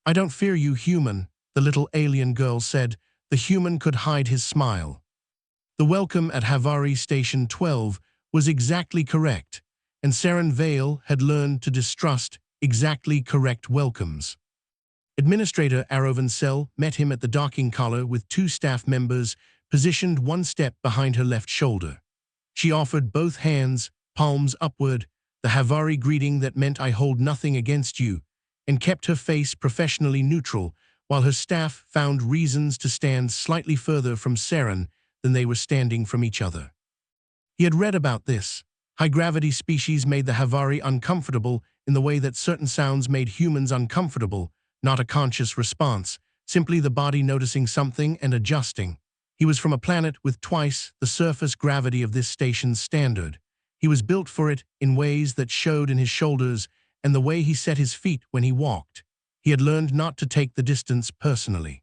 "I don't fear you, human," the little alien girl said. The human could hide his smile. The welcome at Havari Station 12 was exactly correct, and Saren Vale had learned to distrust exactly correct welcomes. Administrator Arovan Sell met him at the docking collar with two staff members positioned one step behind her left shoulder. She offered both hands, palms upward, the Havari greeting that meant "I hold nothing against you," and kept her face professionally neutral, while her staff found reasons to stand slightly further from Saren than they were standing from each other. He had read about this. High-gravity species made the Havari uncomfortable in the way that certain sounds made humans uncomfortable, not a conscious response, simply the body noticing something and adjusting. He was from a planet with twice the surface gravity of this station's standard. He was built for it in ways that showed in his shoulders and the way he set his feet when he walked. He had learned not to take the distance personally.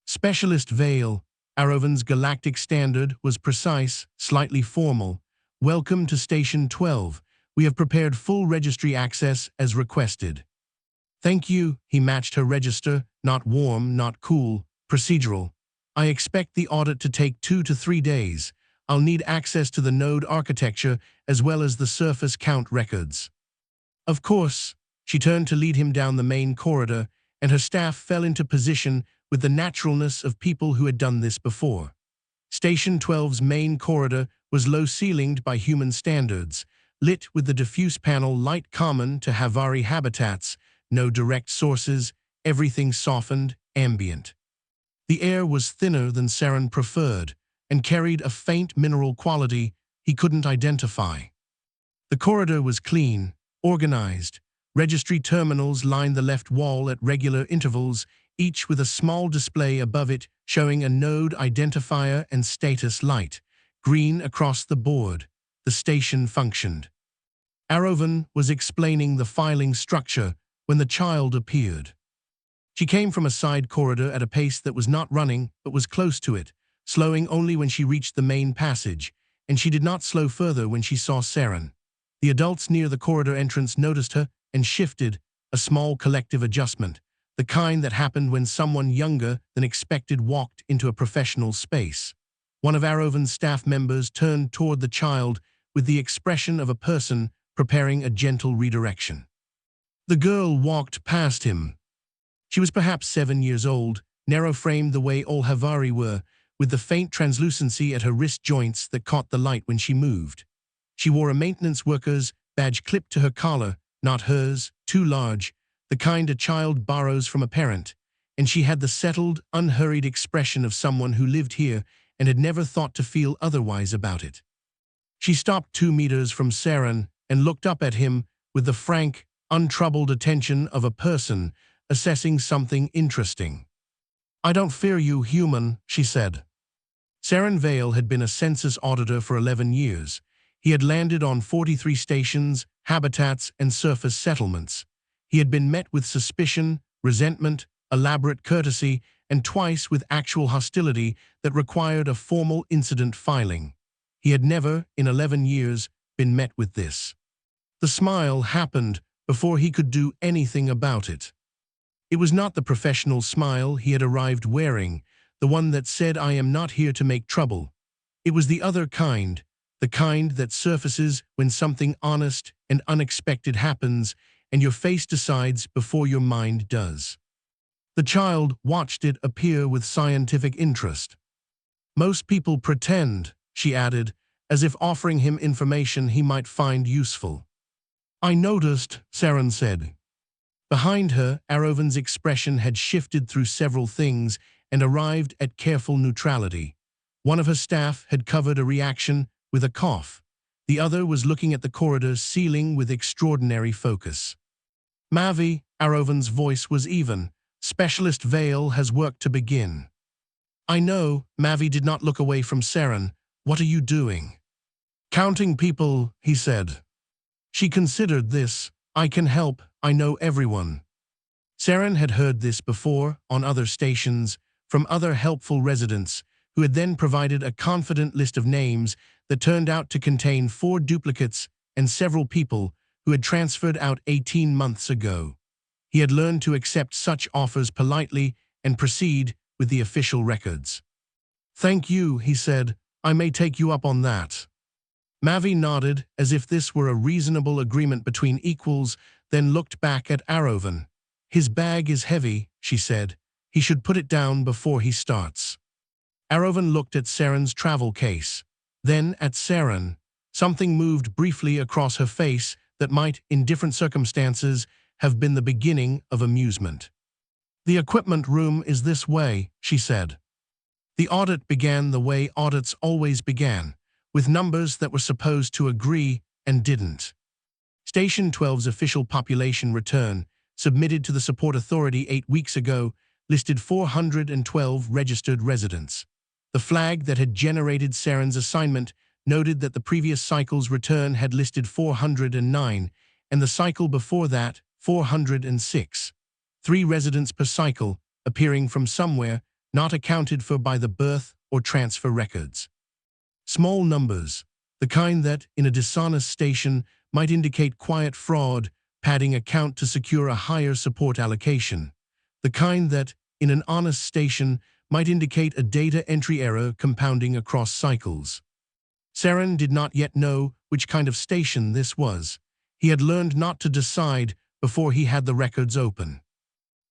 Specialist Vale, Arovan's galactic standard, was precise, slightly formal. "Welcome to Station 12. We have prepared full registry access as requested." "Thank you," he matched her register, not warm, not cool, procedural. "I expect the audit to take 2 to 3 days. I'll need access to the node architecture as well as the surface count records." "Of course." She turned to lead him down the main corridor, and her staff fell into position with the naturalness of people who had done this before. Station 12's main corridor was low-ceilinged by human standards, lit with the diffuse panel light common to Havari habitats, no direct sources, everything softened, ambient. The air was thinner than Saren preferred, and carried a faint mineral quality he couldn't identify. The corridor was clean, organized. Registry terminals lined the left wall at regular intervals, each with a small display above it showing a node identifier and status light. Green across the board. The station functioned. Arovan was explaining the filing structure when the child appeared. She came from a side corridor at a pace that was not running but was close to it, slowing only when she reached the main passage, and she did not slow further when she saw Saren. The adults near the corridor entrance noticed her and shifted, a small collective adjustment, the kind that happened when someone younger than expected walked into a professional space. One of Arovan's staff members turned toward the child with the expression of a person preparing a gentle redirection. The girl walked past him. She was perhaps 7 years old, narrow-framed the way all Havari were, with the faint translucency at her wrist joints that caught the light when she moved. She wore a maintenance worker's badge clipped to her collar, not hers, too large, the kind a child borrows from a parent, and she had the settled, unhurried expression of someone who lived here and had never thought to feel otherwise about it. She stopped 2 meters from Saren and looked up at him with the frank, untroubled attention of a person assessing something interesting. "I don't fear you, human," she said. Saren Vale had been a census auditor for 11 years. He had landed on 43 stations, habitats, and surface settlements. He had been met with suspicion, resentment, elaborate courtesy, and twice with actual hostility that required a formal incident filing. He had never, in 11 years, been met with this. The smile happened before he could do anything about it. It was not the professional smile he had arrived wearing, the one that said, "I am not here to make trouble." It was the other kind, the kind that surfaces when something honest and unexpected happens and your face decides before your mind does. The child watched it appear with scientific interest. "Most people pretend," she added, as if offering him information he might find useful. "I noticed," Saren said. Behind her, Arovan's expression had shifted through several things and arrived at careful neutrality. One of her staff had covered a reaction with a cough. The other was looking at the corridor's ceiling with extraordinary focus. "Mavi," Arovan's voice was even. "Specialist Vale has work to begin." "I know." Mavi did not look away from Saren. "What are you doing?" "Counting people," he said. She considered this. "I can help. I know everyone." Saren had heard this before, on other stations, from other helpful residents, who had then provided a confident list of names that turned out to contain 4 duplicates and several people who had transferred out 18 months ago. He had learned to accept such offers politely and proceed with the official records. "Thank you," he said. "I may take you up on that." Mavi nodded as if this were a reasonable agreement between equals, then looked back at Arovan. "His bag is heavy," she said. "He should put it down before he starts." Arovan looked at Saren's travel case, then at Saren. Something moved briefly across her face that might, in different circumstances, have been the beginning of amusement. "The equipment room is this way," she said. The audit began the way audits always began, with numbers that were supposed to agree and didn't. Station 12's official population return, submitted to the support authority 8 weeks ago, listed 412 registered residents. The flag that had generated Saren's assignment noted that the previous cycle's return had listed 409, and the cycle before that, 406. 3 residents per cycle, appearing from somewhere, not accounted for by the birth or transfer records. Small numbers, the kind that, in a dishonest station, might indicate quiet fraud, padding a count to secure a higher support allocation. The kind that, in an honest station, might indicate a data entry error compounding across cycles. Saren did not yet know which kind of station this was. He had learned not to decide before he had the records open.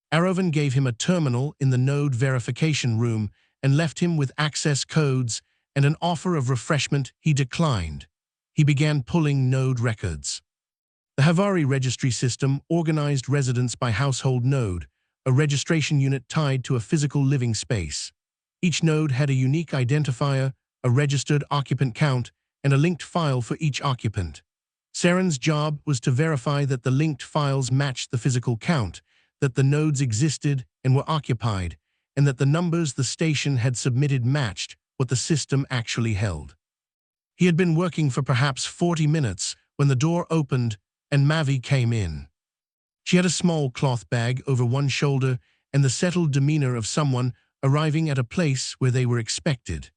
Arovan gave him a terminal in the node verification room and left him with access codes and an offer of refreshment he declined. He began pulling node records. The Havari registry system organized residents by household node, a registration unit tied to a physical living space. Each node had a unique identifier, a registered occupant count, and a linked file for each occupant. Saren's job was to verify that the linked files matched the physical count, that the nodes existed and were occupied, and that the numbers the station had submitted matched what the system actually held. He had been working for perhaps 40 minutes when the door opened and Mavi came in. She had a small cloth bag over one shoulder and the settled demeanor of someone arriving at a place where they were expected.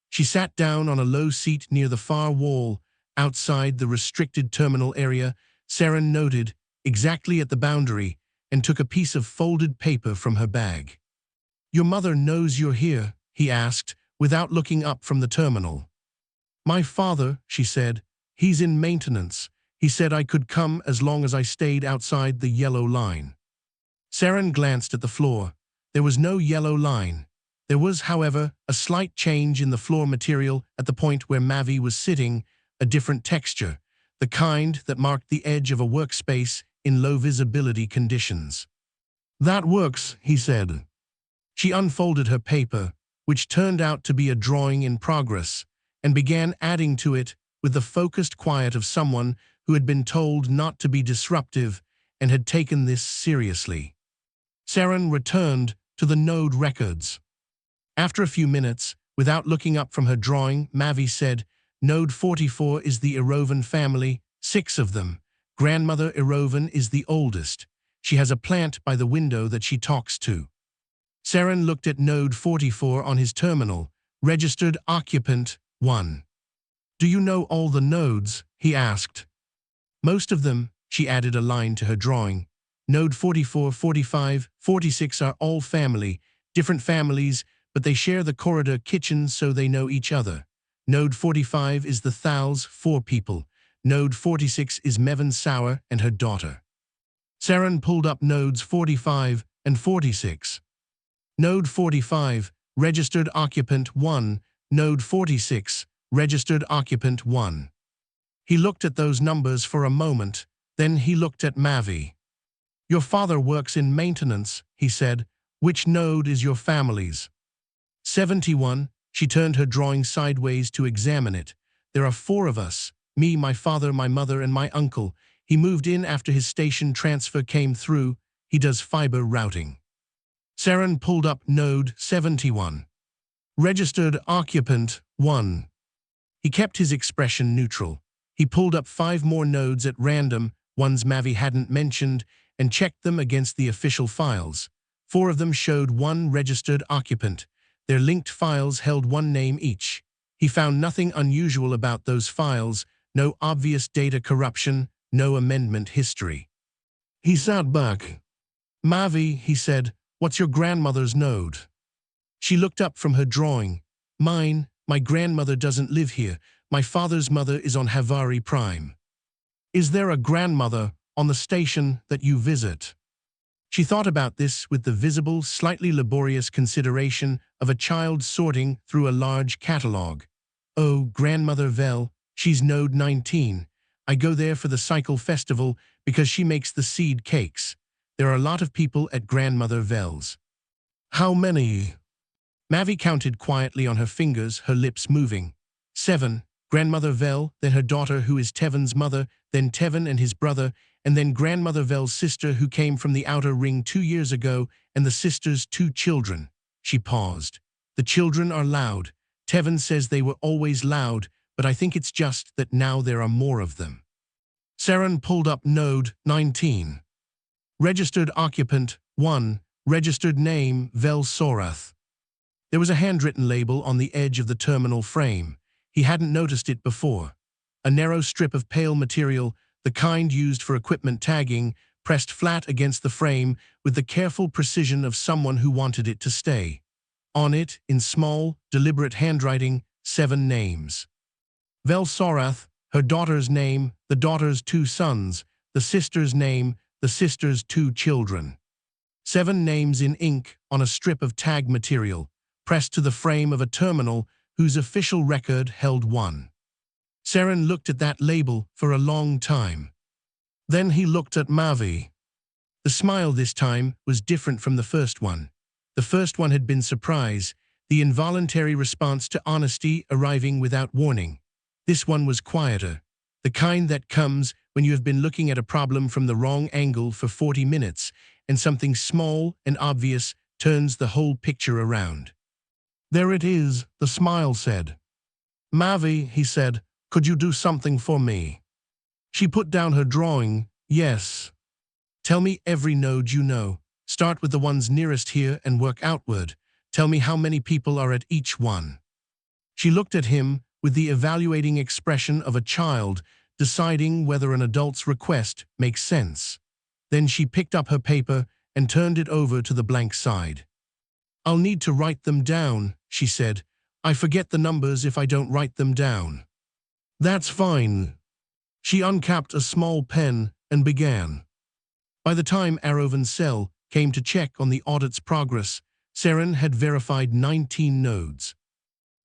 She sat down on a low seat near the far wall, outside the restricted terminal area, Saren noted, exactly at the boundary, and took a piece of folded paper from her bag. "Your mother knows you're here?" he asked, without looking up from the terminal. "My father," she said. "He's in maintenance. He said I could come as long as I stayed outside the yellow line." Saren glanced at the floor. There was no yellow line. There was, however, a slight change in the floor material at the point where Mavi was sitting, a different texture, the kind that marked the edge of a workspace in low visibility conditions. "That works," he said. She unfolded her paper, which turned out to be a drawing in progress, and began adding to it with the focused quiet of someone who had been told not to be disruptive and had taken this seriously. Saren returned to the node records. After a few minutes, without looking up from her drawing, Mavi said, "Node 44 is the Erovan family, 6 of them. Grandmother Erovan is the oldest. She has a plant by the window that she talks to." Saren looked at node 44 on his terminal, registered occupant 1. "Do you know all the nodes?" he asked. "Most of them," she added a line to her drawing. "Node 44, 45, 46 are all family, different families, but they share the corridor kitchen so they know each other. Node 45 is the Thals, 4 people. Node 46 is Mevan Sauer and her daughter." Saren pulled up nodes 45 and 46. Node 45, registered occupant 1, node 46, registered occupant 1. He looked at those numbers for a moment, then he looked at Mavi. "Your father works in maintenance," he said. "Which node is your family's?" 71, she turned her drawing sideways to examine it. "There are 4 of us, me, my father, my mother, and my uncle. He moved in after his station transfer came through. He does fiber routing." Saren pulled up node 71. Registered occupant 1. He kept his expression neutral. He pulled up 5 more nodes at random, ones Mavi hadn't mentioned, and checked them against the official files. 4 of them showed 1 registered occupant. Their linked files held 1 name each. He found nothing unusual about those files, no obvious data corruption, no amendment history. He sat back. Mavi, he said, what's your grandmother's node? She looked up from her drawing. Mine, my grandmother doesn't live here. My father's mother is on Havari Prime. Is there a grandmother on the station that you visit? She thought about this with the visible, slightly laborious consideration of a child sorting through a large catalogue. Oh, Grandmother Vel, she's node 19. I go there for the cycle festival because she makes the seed cakes. There are a lot of people at Grandmother Vel's. How many? Mavi counted quietly on her fingers, her lips moving. 7. Grandmother Vel, then her daughter who is Tevin's mother, then Tevin and his brother, and then Grandmother Vel's sister who came from the outer ring 2 years ago, and the sister's 2 children. She paused. The children are loud. Tevin says they were always loud, but I think it's just that now there are more of them. Saren pulled up node 19. Registered occupant 1. Registered name Vel Sorath. There was a handwritten label on the edge of the terminal frame. He hadn't noticed it before. A narrow strip of pale material, the kind used for equipment tagging, pressed flat against the frame with the careful precision of someone who wanted it to stay. On it, in small, deliberate handwriting, 7 names. Vel Sorath, her daughter's name, the daughter's 2 sons, the sister's name, the sister's 2 children. 7 names in ink on a strip of tag material, pressed to the frame of a terminal whose official record held 1. Saren looked at that label for a long time. Then he looked at Mavi. The smile this time was different from the first one. The first one had been surprise, the involuntary response to honesty arriving without warning. This one was quieter, the kind that comes when you have been looking at a problem from the wrong angle for 40 minutes and something small and obvious turns the whole picture around. There it is, the smile said. Mavi, he said, could you do something for me? She put down her drawing. Yes. Tell me every node you know. Start with the ones nearest here and work outward. Tell me how many people are at each one. She looked at him with the evaluating expression of a child, deciding whether an adult's request makes sense. Then she picked up her paper and turned it over to the blank side. I'll need to write them down, she said. I forget the numbers if I don't write them down. That's fine. She uncapped a small pen and began. By the time Arovan Cell came to check on the audit's progress, Saren had verified 19 nodes.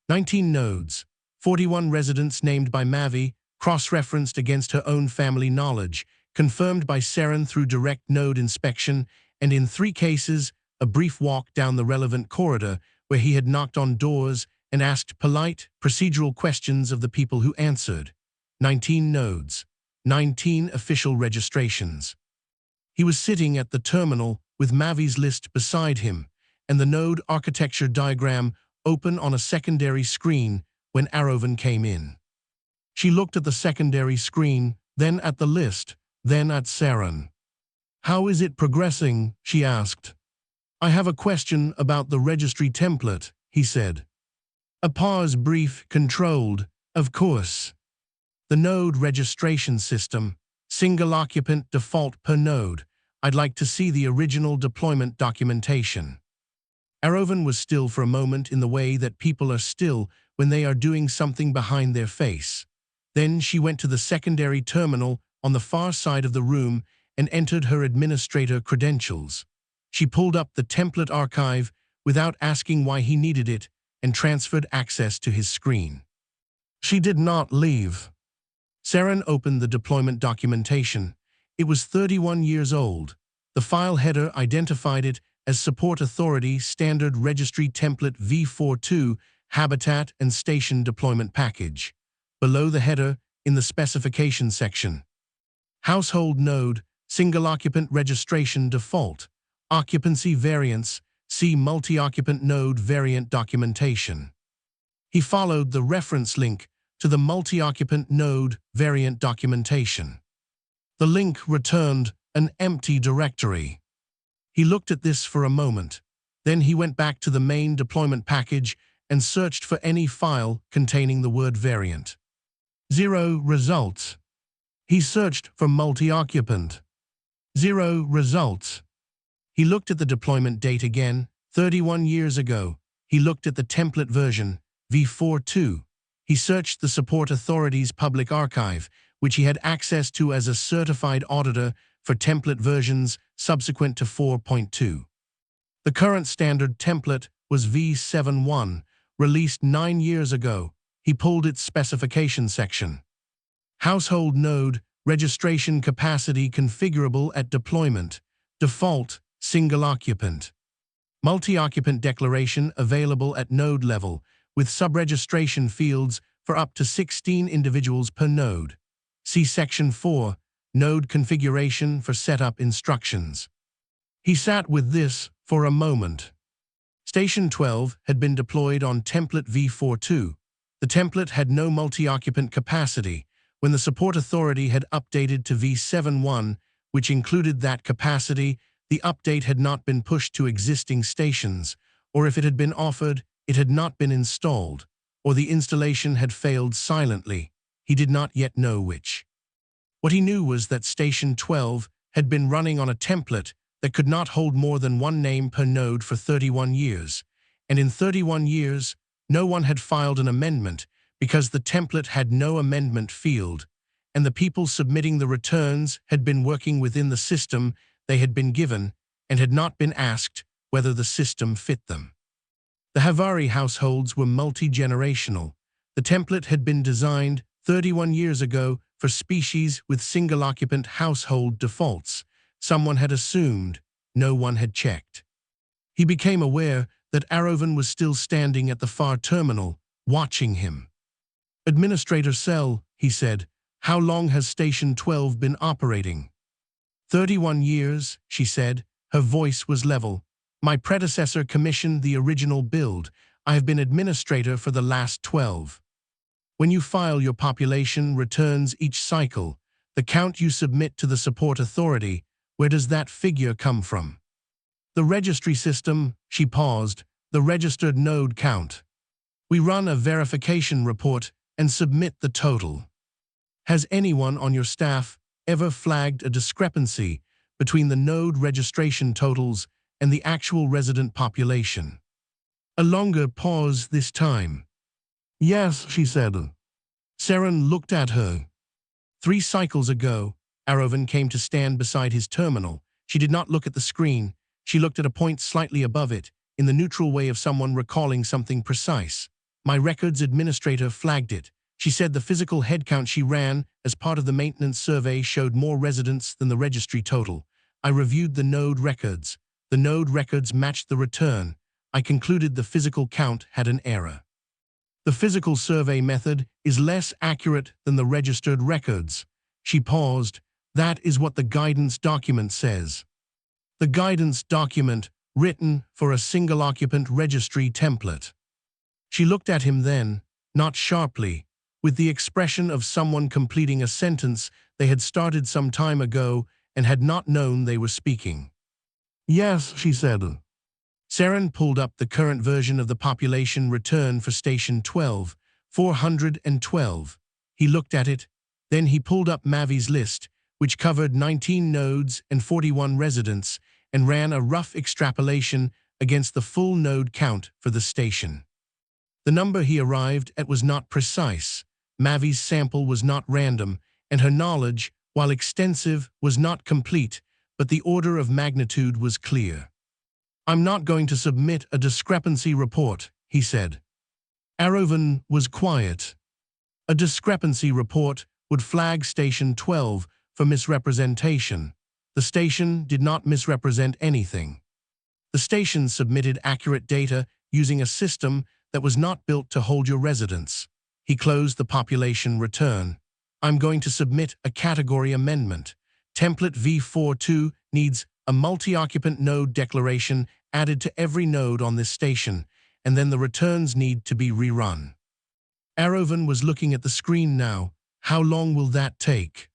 19 nodes, 41 residents named by Mavi, cross-referenced against her own family knowledge, confirmed by Saren through direct node inspection, and in 3 cases, a brief walk down the relevant corridor where he had knocked on doors and asked polite, procedural questions of the people who answered. 19 nodes, 19 official registrations. He was sitting at the terminal with Mavi's list beside him, and the node architecture diagram open on a secondary screen when Arovan came in. She looked at the secondary screen, then at the list, then at Saren. How is it progressing? She asked. I have a question about the registry template, he said. A pause, brief, controlled, of course. The node registration system, single occupant default per node. I'd like to see the original deployment documentation. Arovan was still for a moment in the way that people are still when they are doing something behind their face. Then she went to the secondary terminal on the far side of the room and entered her administrator credentials. She pulled up the template archive without asking why he needed it and transferred access to his screen. She did not leave. Saren opened the deployment documentation. It was 31 years old. The file header identified it as Support Authority Standard Registry Template V42 Habitat and Station Deployment Package. Below the header, in the specification section. Household Node, Single Occupant Registration Default. Occupancy Variants, see Multi-Occupant Node Variant Documentation. He followed the reference link to the Multi-Occupant Node Variant Documentation. The link returned an empty directory. He looked at this for a moment. Then he went back to the main deployment package and searched for any file containing the word variant. 0 results. He searched for multi-occupant. 0 results. He looked at the deployment date again, 31 years ago. He looked at the template version, v42. He searched the support authority's public archive, which he had access to as a certified auditor for template versions subsequent to 4.2. The current standard template was v71, released 9 years ago. He pulled its specification section. Household node, registration capacity configurable at deployment, default, single occupant. Multi-occupant declaration available at node level, with sub-registration fields for up to 16 individuals per node. See Section 4, Node Configuration for Setup Instructions. He sat with this for a moment. Station 12 had been deployed on template v42. The template had no multi-occupant capacity. When the support authority had updated to v71, which included that capacity, the update had not been pushed to existing stations, or if it had been offered, it had not been installed, or the installation had failed silently. He did not yet know which. What he knew was that Station 12 had been running on a template that could not hold more than one name per node for 31 years, and in 31 years, no one had filed an amendment because the template had no amendment field, and the people submitting the returns had been working within the system they had been given and had not been asked whether the system fit them. The Havari households were multi-generational. The template had been designed 31 years ago for species with single-occupant household defaults. Someone had assumed, no one had checked. He became aware that Arovan was still standing at the far terminal, watching him. "Administrator Cell," he said, "how long has Station 12 been operating?" 31 years, she said. Her voice was level. "My predecessor commissioned the original build. I have been administrator for the last 12. When you file your population returns each cycle, the count you submit to the support authority, where does that figure come from?" "The registry system," she paused, "the registered node count. We run a verification report and submit the total." "Has anyone on your staff ever flagged a discrepancy between the node registration totals and the actual resident population?" A longer pause this time. "Yes," she said. Saren looked at her. 3 cycles ago, Arovan came to stand beside his terminal. She did not look at the screen. She looked at a point slightly above it, in the neutral way of someone recalling something precise. "My records administrator flagged it." She said the physical headcount she ran as part of the maintenance survey showed more residents than the registry total. "I reviewed the node records. The node records matched the return. I concluded the physical count had an error. The physical survey method is less accurate than the registered records." She paused. "That is what the guidance document says." The guidance document, written for a single-occupant registry template. She looked at him then, not sharply, with the expression of someone completing a sentence they had started some time ago and had not known they were speaking. "Yes," she said. Saren pulled up the current version of the population return for Station 12, 412. He looked at it, then he pulled up Mavi's list, which covered 19 nodes and 41 residents, and ran a rough extrapolation against the full node count for the station. The number he arrived at was not precise. Mavi's sample was not random, and her knowledge, while extensive, was not complete, but the order of magnitude was clear. "I'm not going to submit a discrepancy report," he said. Arovan was quiet. A discrepancy report would flag Station 12 for misrepresentation. The station did not misrepresent anything. The station submitted accurate data using a system that was not built to hold your residents. He closed the population return. "I'm going to submit a category amendment. Template v42 needs a multi-occupant node declaration added to every node on this station, and then the returns need to be rerun." Arovan was looking at the screen now. "How long will that take?"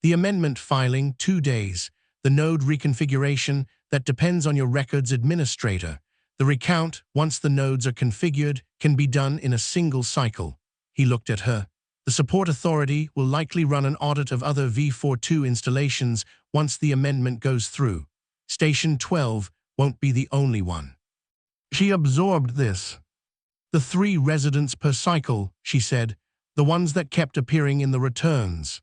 "The amendment filing, 2 days. The node reconfiguration, that depends on your records administrator. The recount, once the nodes are configured, can be done in a single cycle." He looked at her. "The support authority will likely run an audit of other v42 installations once the amendment goes through. Station 12 won't be the only one. She absorbed this. The 3 residents per cycle, she said, the ones that kept appearing in the returns.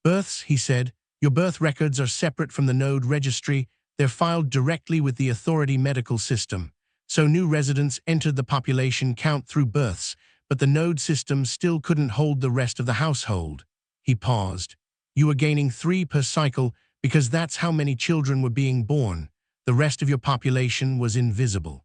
Births, he said, your birth records are separate from the node registry. They're filed directly with the authority medical system. So new residents entered the population count through births, but the node system still couldn't hold the rest of the household. He paused. You were gaining 3 per cycle because that's how many children were being born. The rest of your population was invisible.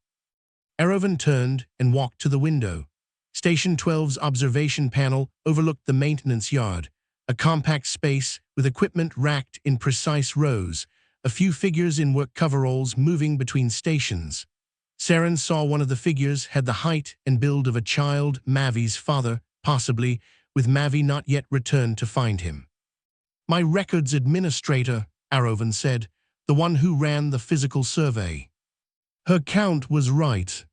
Erovan turned and walked to the window. Station 12's observation panel overlooked the maintenance yard, a compact space with equipment racked in precise rows, a few figures in work coveralls moving between stations. Saren saw one of the figures had the height and build of a child, Mavi's father, possibly, with Mavi not yet returned to find him. My records administrator, Erovan said, the one who ran the physical survey. Her count was right.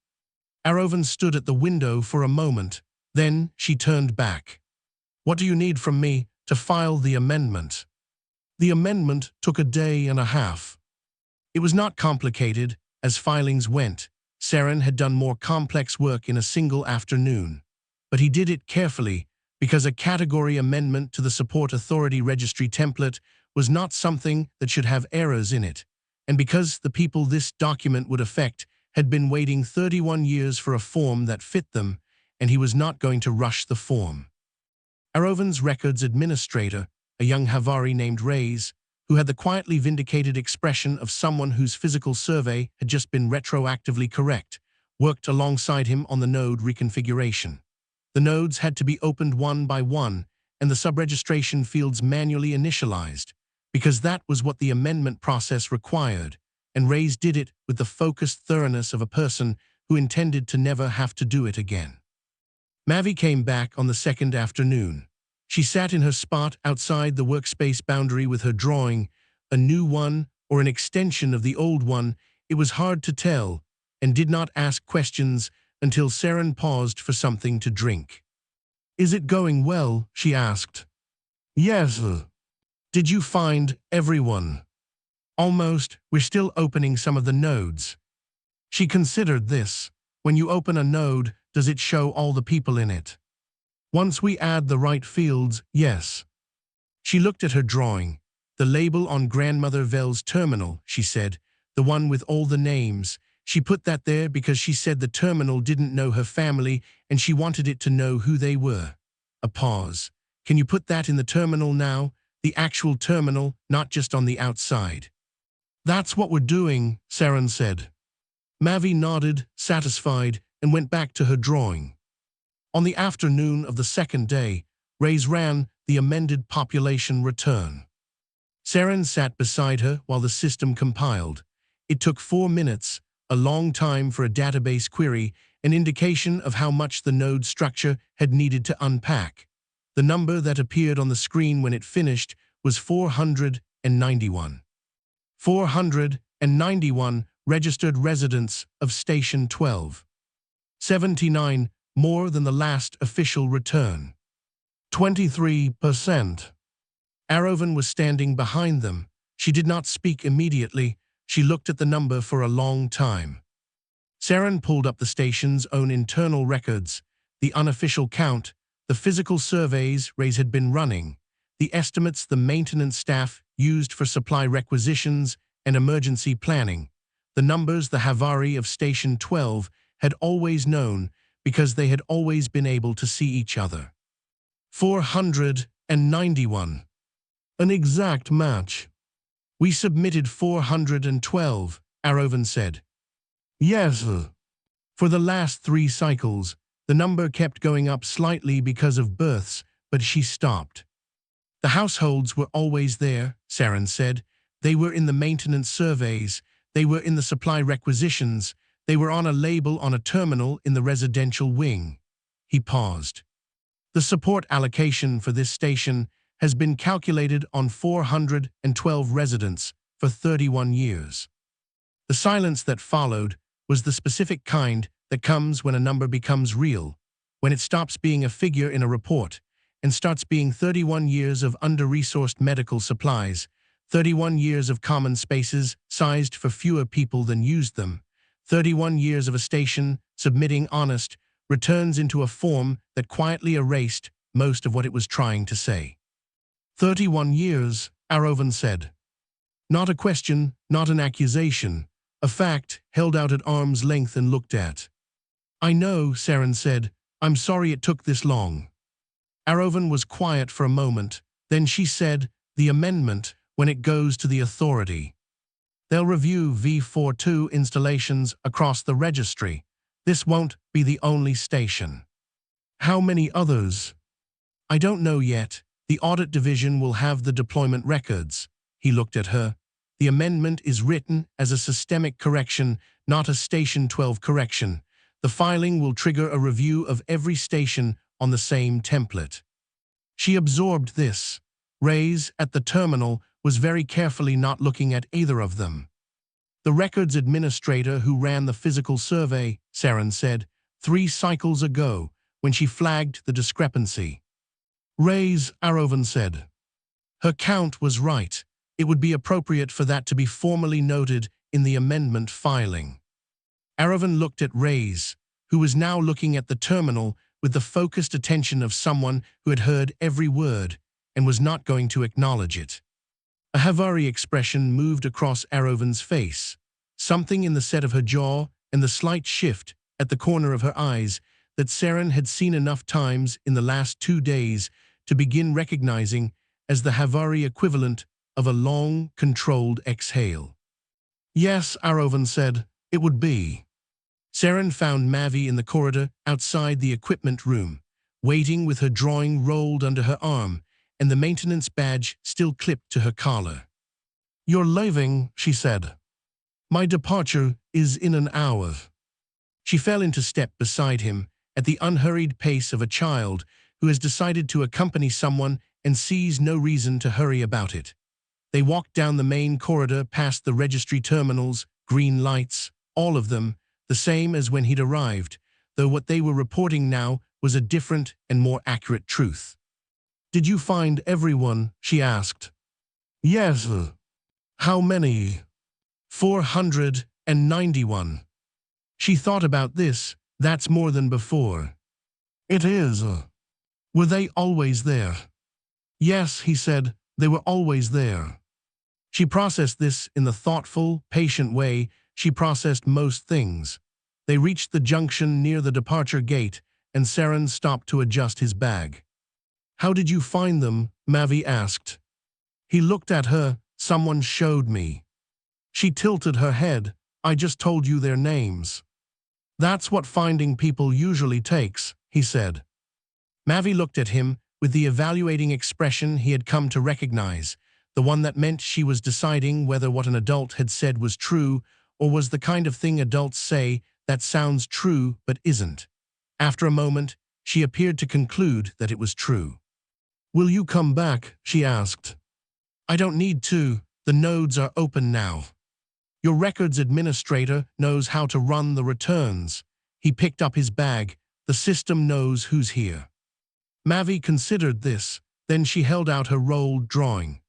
Erovan stood at the window for a moment, then she turned back. What do you need from me to file the amendment? The amendment took a day and a half. It was not complicated, as filings went. Saren had done more complex work in a single afternoon. But he did it carefully, because a category amendment to the Support Authority Registry template was not something that should have errors in it, and because the people this document would affect had been waiting 31 years for a form that fit them, and he was not going to rush the form. Arovan's records administrator, a young Havari named Reyes, who had the quietly vindicated expression of someone whose physical survey had just been retroactively correct, worked alongside him on the node reconfiguration. The nodes had to be opened one by one, and the subregistration fields manually initialized, because that was what the amendment process required, and Reyes did it with the focused thoroughness of a person who intended to never have to do it again. Mavi came back on the second afternoon. She sat in her spot outside the workspace boundary with her drawing, a new one or an extension of the old one, it was hard to tell, and did not ask questions until Saren paused for something to drink. Is it going well? She asked. Yes. Did you find everyone? Almost. We're still opening some of the nodes. She considered this. When you open a node, does it show all the people in it? Once we add the right fields, yes. She looked at her drawing. The label on Grandmother Vell's terminal, she said, the one with all the names. She put that there because she said the terminal didn't know her family and she wanted it to know who they were. A pause. Can you put that in the terminal now? The actual terminal, not just on the outside. That's what we're doing, Saren said. Mavi nodded, satisfied, and went back to her drawing. On the afternoon of the second day, Reyes ran the amended population return. Saren sat beside her while the system compiled. It took 4 minutes, a long time for a database query, an indication of how much the node structure had needed to unpack. The number that appeared on the screen when it finished was 491. 491 registered residents of Station 12. 79 more than the last official return. 23%. Erovan was standing behind them. She did not speak immediately. She looked at the number for a long time. Saren pulled up the station's own internal records, the unofficial count, the physical surveys Reyes had been running, the estimates the maintenance staff used for supply requisitions and emergency planning, the numbers the Havari of Station 12 had always known because they had always been able to see each other. 491. An exact match. We submitted 412, Erovan said. Yes. For the last 3 cycles, the number kept going up slightly because of births, but she stopped. The households were always there, Saren said. They were in the maintenance surveys. They were in the supply requisitions. They were on a label on a terminal in the residential wing. He paused. The support allocation for this station has been calculated on 412 residents for 31 years. The silence that followed was the specific kind that comes when a number becomes real, when it stops being a figure in a report and starts being 31 years of under-resourced medical supplies, 31 years of common spaces sized for fewer people than used them. 31 years of a station submitting honest returns into a form that quietly erased most of what it was trying to say. 31 years, Arovan said. Not a question, not an accusation, a fact held out at arm's length and looked at. I know, Saren said. I'm sorry it took this long. Arovan was quiet for a moment. Then she said, the amendment, when it goes to the authority. They'll review V42 installations across the registry. This won't be the only station. How many others? I don't know yet. The audit division will have the deployment records. He looked at her. The amendment is written as a systemic correction, not a Station 12 correction. The filing will trigger a review of every station on the same template. She absorbed this. Reyes, at the terminal, was very carefully not looking at either of them. The records administrator who ran the physical survey, Saren said, 3 cycles ago, when she flagged the discrepancy. Reyes, Arovan said. Her count was right. It would be appropriate for that to be formally noted in the amendment filing. Arovan looked at Reyes, who was now looking at the terminal with the focused attention of someone who had heard every word and was not going to acknowledge it. A Havari expression moved across Arovan's face, something in the set of her jaw and the slight shift at the corner of her eyes that Saren had seen enough times in the last 2 days to begin recognizing as the Havari equivalent of a long, controlled exhale. Yes, Arovan said, it would be. Saren found Mavi in the corridor outside the equipment room, waiting with her drawing rolled under her arm and the maintenance badge still clipped to her collar. You're leaving, she said. My departure is in an hour. She fell into step beside him at the unhurried pace of a child who has decided to accompany someone and sees no reason to hurry about it. They walked down the main corridor past the registry terminals, green lights, all of them, the same as when he'd arrived, though what they were reporting now was a different and more accurate truth. Did you find everyone? She asked. Yes. How many? 491. She thought about this. That's more than before. It is. Were they always there? Yes, he said, they were always there. She processed this in the thoughtful, patient way she processed most things. They reached the junction near the departure gate, and Saren stopped to adjust his bag. How did you find them? Mavi asked. He looked at her. Someone showed me. She tilted her head. I just told you their names. That's what finding people usually takes, he said. Mavi looked at him with the evaluating expression he had come to recognize, the one that meant she was deciding whether what an adult had said was true or was the kind of thing adults say that sounds true but isn't. After a moment, she appeared to conclude that it was true. Will you come back? She asked. I don't need to. The nodes are open now. Your records administrator knows how to run the returns. He picked up his bag. The system knows who's here. Mavi considered this. Then she held out her rolled drawing.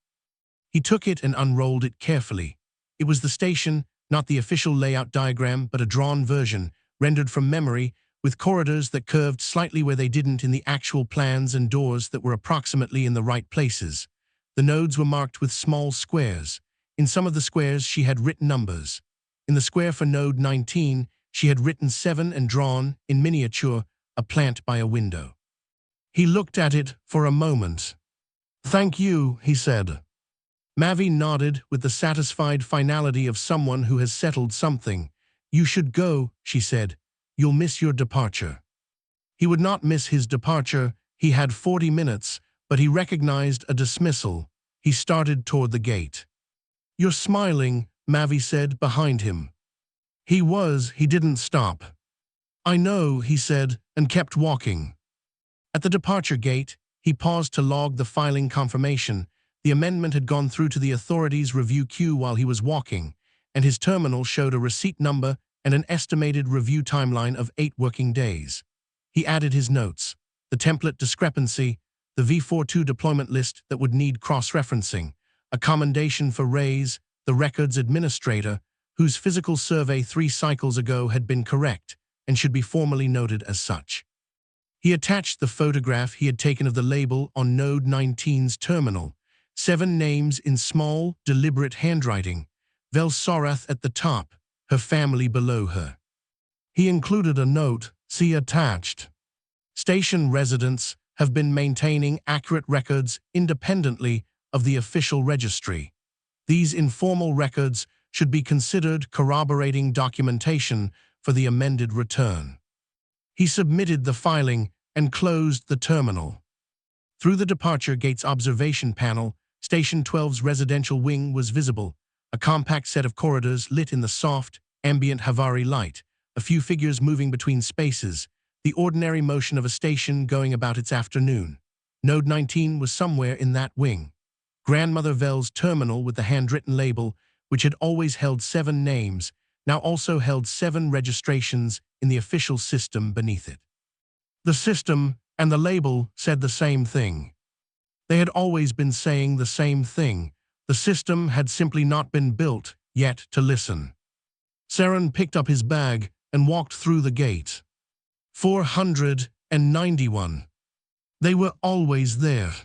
He took it and unrolled it carefully. It was the station, not the official layout diagram, but a drawn version, rendered from memory, with corridors that curved slightly where they didn't in the actual plans and doors that were approximately in the right places. The nodes were marked with small squares. In some of the squares she had written numbers. In the square for node 19, she had written 7 and drawn, in miniature, a plant by a window. He looked at it for a moment. Thank you, he said. Mavi nodded with the satisfied finality of someone who has settled something. You should go, she said. You'll miss your departure. He would not miss his departure. He had 40 minutes, but he recognized a dismissal. He started toward the gate. You're smiling, Mavi said behind him. He didn't stop. I know, he said, and kept walking. At the departure gate, he paused to log the filing confirmation. The amendment had gone through to the authorities' review queue while he was walking, and his terminal showed a receipt number and an estimated review timeline of 8 working days. He added his notes, the template discrepancy, the V42 deployment list that would need cross-referencing, a commendation for Reyes, the records administrator, whose physical survey 3 cycles ago had been correct and should be formally noted as such. He attached the photograph he had taken of the label on Node 19's terminal, 7 names in small, deliberate handwriting, Velsorath at the top, her family below her. He included a note, see attached. Station residents have been maintaining accurate records independently of the official registry. These informal records should be considered corroborating documentation for the amended return. He submitted the filing and closed the terminal. Through the departure gate's observation panel, Station 12's residential wing was visible, a compact set of corridors lit in the soft, ambient Havari light, a few figures moving between spaces, the ordinary motion of a station going about its afternoon. Node 19 was somewhere in that wing. Grandmother Vel's terminal with the handwritten label, which had always held 7 names, now also held 7 registrations in the official system beneath it. The system and the label said the same thing. They had always been saying the same thing. The system had simply not been built yet to listen. Saren picked up his bag and walked through the gate. 491. They were always there.